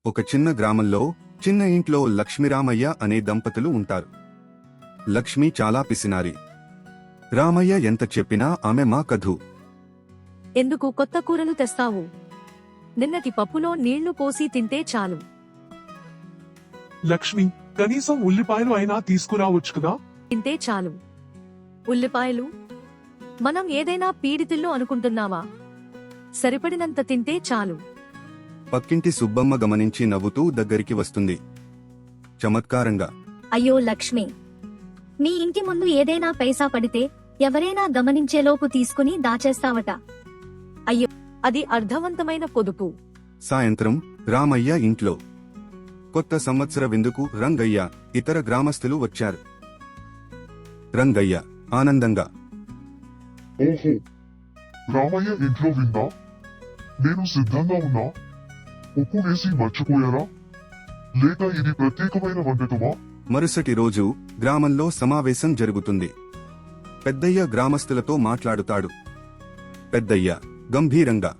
ఒక చిన్న గ్రామంలో చిన్న ఇంట్లో లక్ష్మీరామయ్య అనే దంపతులు ఉంటారు. లక్ష్మి చాలా పిసినారి. రామయ్య ఎంత చెప్పినా ఆమె మా కధు. ఎందుకు కొత్త కూరలు తెస్తావు? నిన్నటి పప్పులో నీళ్లు పోసి తింటే చాలు. లక్ష్మి, కనీసం ఉల్లిపాయలు అయినా తీసుకురావచ్చు కదా. తింటే చాలు. ఉల్లిపాయలు? మనం ఏదైనా పీడితిల్లు అనుకుంటున్నావా? సరిపడినంత తింటే చాలు. పక్కింటి సుబ్బమ్మ గమనించి నవ్వుతూ దగ్గరికి వస్తుంది. చమత్కారంగా, అయ్యో లక్ష్మి, మీ ఇంటి ముందు ఏదైనా పైసా పడితే ఎవరైనా గమనించేలోపు తీసుకుని దాచేస్తావట. అది అర్థవంతమైన పొదుపు. సాయంత్రం రామయ్య ఇంట్లో. కొత్త సంవత్సర విందుకు రంగయ్య, ఇతర గ్రామస్తులు వచ్చారు. రంగయ్య ఆనందంగా, ఓహో, రామయ్య ఇంట్లో విందా? నేను సిద్ధంగా ఉన్నా. ఉప్పు వేసి మర్చిపోయారా? లేక ఇది ప్రత్యేకమైన వంటకమా? మరుసటి రోజు గ్రామంలో సమావేశం జరుగుతుంది. పెద్దయ్య గ్రామస్తులతో మాట్లాడుతాడు. పెద్దయ్య గంభీరంగా,